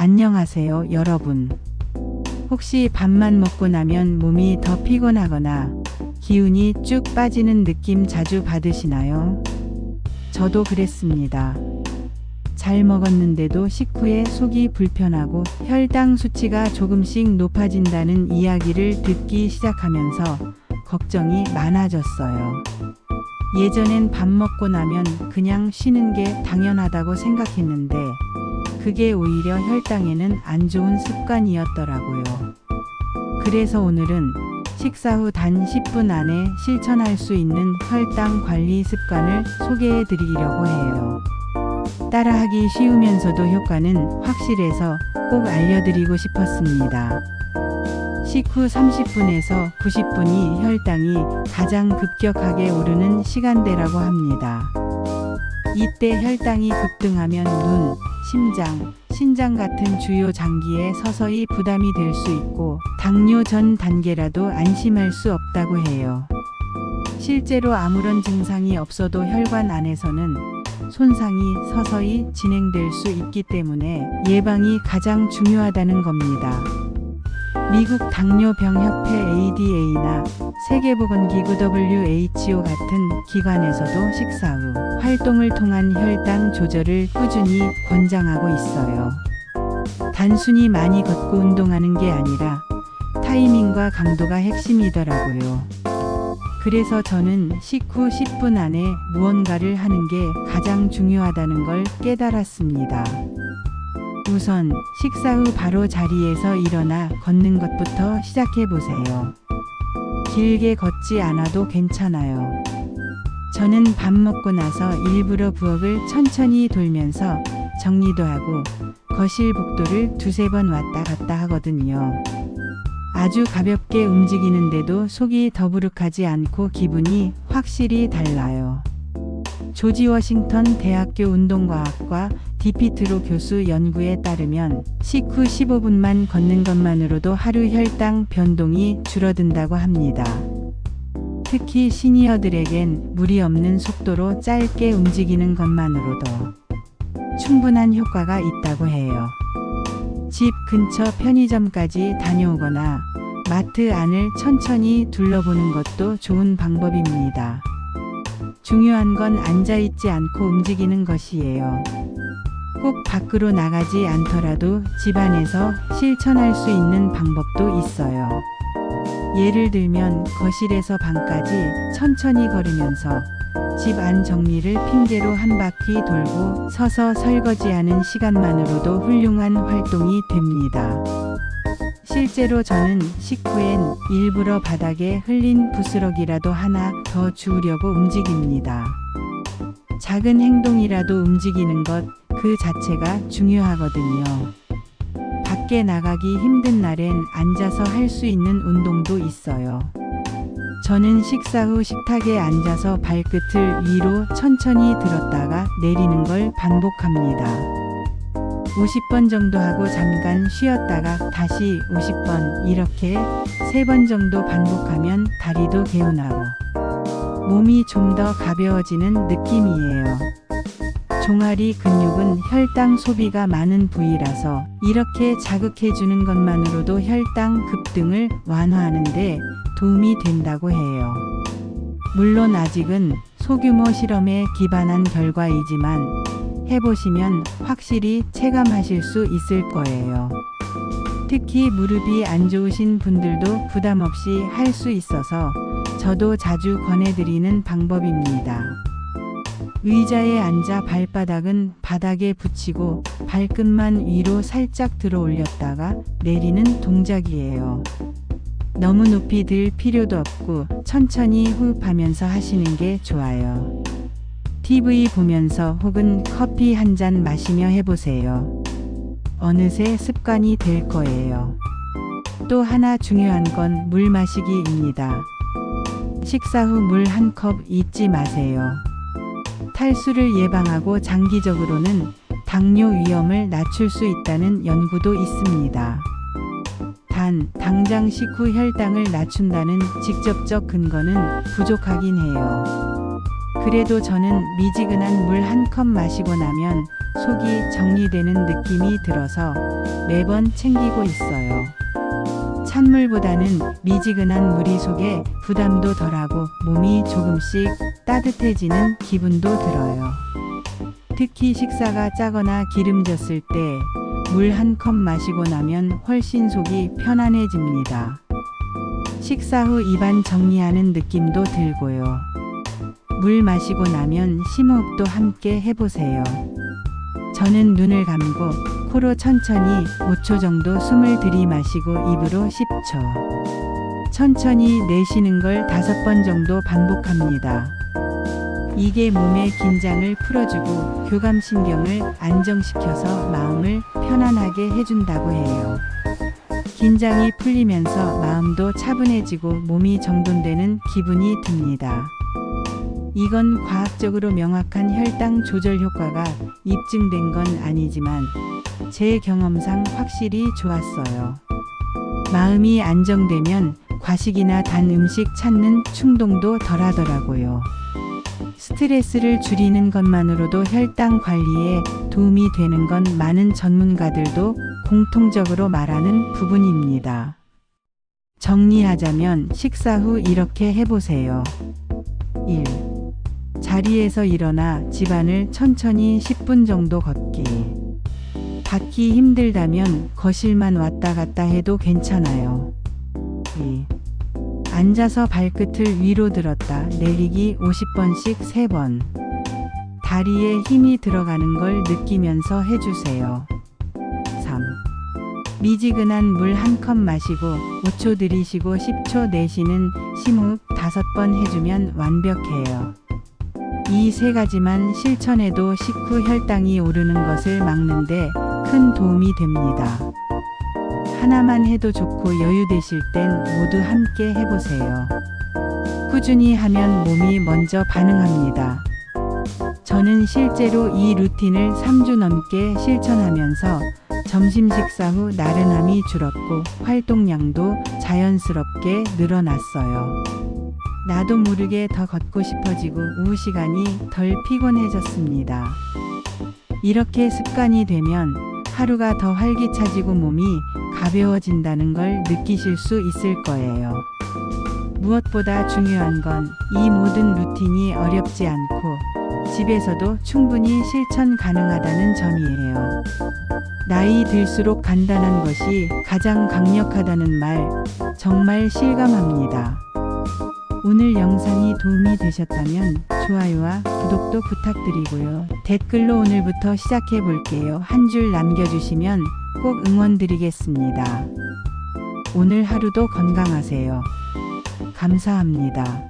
안녕하세요, 여러분. 혹시 밥만 먹고 나면 몸이 더 피곤하거나 기운이 쭉 빠지는 느낌 자주 받으시나요? 저도 그랬습니다. 잘 먹었는데도 식후에 속이 불편하고 혈당 수치가 조금씩 높아진다는 이야기를 듣기 시작하면서 걱정이 많아졌어요. 예전엔 밥 먹고 나면 그냥 쉬는 게 당연하다고 생각했는데 그게 오히려 혈당에는 안 좋은 습관이었더라고요. 그래서 오늘은 식사 후 단 10분 안에 실천할 수 있는 혈당 관리 습관을 소개해 드리려고 해요. 따라하기 쉬우면서도 효과는 확실해서 꼭 알려드리고 싶었습니다. 식후 30분에서 90분이 혈당이 가장 급격하게 오르는 시간대라고 합니다. 이때 혈당이 급등하면 눈, 심장, 신장 같은 주요 장기에 서서히 부담이 될 수 있고 당뇨 전 단계라도 안심할 수 없다고 해요. 실제로 아무런 증상이 없어도 혈관 안에서는 손상이 서서히 진행될 수 있기 때문에 예방이 가장 중요하다는 겁니다. 미국 당뇨병협회 ADA나 세계보건기구 WHO 같은 기관에서도 식사 후 활동을 통한 혈당 조절을 꾸준히 권장하고 있어요. 단순히 많이 걷고 운동하는 게 아니라 타이밍과 강도가 핵심이더라고요. 그래서 저는 식후 10분 안에 무언가를 하는 게 가장 중요하다는 걸 깨달았습니다. 우선 식사 후 바로 자리에서 일어나 걷는 것부터 시작해 보세요. 길게 걷지 않아도 괜찮아요. 저는 밥 먹고 나서 일부러 부엌을 천천히 돌면서 정리도 하고 거실 복도를 두세 번 왔다 갔다 하거든요. 아주 가볍게 움직이는데도 속이 더부룩하지 않고 기분이 확실히 달라요. 조지 워싱턴 대학교 운동과학과 디피트로 교수 연구에 따르면 식후 15분만 걷는 것만으로도 하루 혈당 변동이 줄어든다고 합니다. 특히 시니어들에겐 무리 없는 속도로 짧게 움직이는 것만으로도 충분한 효과가 있다고 해요. 집 근처 편의점까지 다녀오거나 마트 안을 천천히 둘러보는 것도 좋은 방법입니다. 중요한 건 앉아있지 않고 움직이는 것이에요. 꼭 밖으로 나가지 않더라도 집 안에서 실천할 수 있는 방법도 있어요. 예를 들면 거실에서 방까지 천천히 걸으면서 집 안 정리를 핑계로 한 바퀴 돌고 서서 설거지하는 시간만으로도 훌륭한 활동이 됩니다. 실제로 저는 식후엔 일부러 바닥에 흘린 부스러기라도 하나 더 주우려고 움직입니다. 작은 행동이라도 움직이는 것 그 자체가 중요하거든요. 밖에 나가기 힘든 날엔 앉아서 할 수 있는 운동도 있어요. 저는 식사 후 식탁에 앉아서 발끝을 위로 천천히 들었다가 내리는 걸 반복합니다. 50번 정도 하고 잠깐 쉬었다가 다시 50번, 이렇게 3번 정도 반복하면 다리도 개운하고 몸이 좀 더 가벼워지는 느낌이에요. 종아리 근육은 혈당 소비가 많은 부위라서 이렇게 자극해주는 것만으로도 혈당 급등을 완화하는데 도움이 된다고 해요. 물론 아직은 소규모 실험에 기반한 결과이지만 해보시면 확실히 체감하실 수 있을 거예요. 특히 무릎이 안 좋으신 분들도 부담 없이 할 수 있어서 저도 자주 권해드리는 방법입니다. 의자에 앉아 발바닥은 바닥에 붙이고 발끝만 위로 살짝 들어 올렸다가 내리는 동작이에요. 너무 높이 들 필요도 없고 천천히 호흡하면서 하시는 게 좋아요. TV 보면서 혹은 커피 한 잔 마시며 해보세요. 어느새 습관이 될 거예요. 또 하나 중요한 건 물 마시기입니다. 식사 후 물 한 컵 잊지 마세요. 탈수를 예방하고 장기적으로는 당뇨 위험을 낮출 수 있다는 연구도 있습니다. 단, 당장 식후 혈당을 낮춘다는 직접적 근거는 부족하긴 해요. 그래도 저는 미지근한 물 한 컵 마시고 나면 속이 정리되는 느낌이 들어서 매번 챙기고 있어요. 찬물보다는 미지근한 무리 속에 부담도 덜하고 몸이 조금씩 따뜻해지는 기분도 들어요. 특히 식사가 짜거나 기름졌을 때 물 한 컵 마시고 나면 훨씬 속이 편안해집니다. 식사 후 입안 정리하는 느낌도 들고요. 물 마시고 나면 심호흡도 함께 해보세요. 저는 눈을 감고 코로 천천히 5초 정도 숨을 들이마시고 입으로 10초. 천천히 내쉬는 걸 5번 정도 반복합니다. 이게 몸의 긴장을 풀어주고 교감신경을 안정시켜서 마음을 편안하게 해준다고 해요. 긴장이 풀리면서 마음도 차분해지고 몸이 정돈되는 기분이 듭니다. 이건 과학적으로 명확한 혈당 조절 효과가 입증된 건 아니지만 제 경험상 확실히 좋았어요. 마음이 안정되면 과식이나 단 음식 찾는 충동도 덜하더라고요. 스트레스를 줄이는 것만으로도 혈당 관리에 도움이 되는 건 많은 전문가들도 공통적으로 말하는 부분입니다. 정리하자면 식사 후 이렇게 해보세요. 1. 자리에서 일어나 집안을 천천히 10분 정도 걷기. 걷기 힘들다면 거실만 왔다 갔다 해도 괜찮아요. 2. 앉아서 발끝을 위로 들었다 내리기 50번씩 3번. 다리에 힘이 들어가는 걸 느끼면서 해주세요. 3. 미지근한 물 한 컵 마시고 5초 들이쉬고 10초 내쉬는 심호흡 5번 해주면 완벽해요. 이 3가지만 실천해도 식후 혈당이 오르는 것을 막는데 큰 도움이 됩니다. 하나만 해도 좋고 여유되실 땐 모두 함께 해보세요. 꾸준히 하면 몸이 먼저 반응합니다. 저는 실제로 이 루틴을 3주 넘게 실천하면서 점심 식사 후 나른함이 줄었고 활동량도 자연스럽게 늘어났어요. 나도 모르게 더 걷고 싶어지고 오후 시간이 덜 피곤해졌습니다. 이렇게 습관이 되면 하루가 더 활기차지고 몸이 가벼워진다는 걸 느끼실 수 있을 거예요. 무엇보다 중요한 건 이 모든 루틴이 어렵지 않고 집에서도 충분히 실천 가능하다는 점이에요. 나이 들수록 간단한 것이 가장 강력하다는 말 정말 실감합니다. 오늘 영상이 도움이 되셨다면 좋아요와 구독도 부탁드리고요. 댓글로 오늘부터 시작해 볼게요. 한 줄 남겨주시면 꼭 응원드리겠습니다. 오늘 하루도 건강하세요. 감사합니다.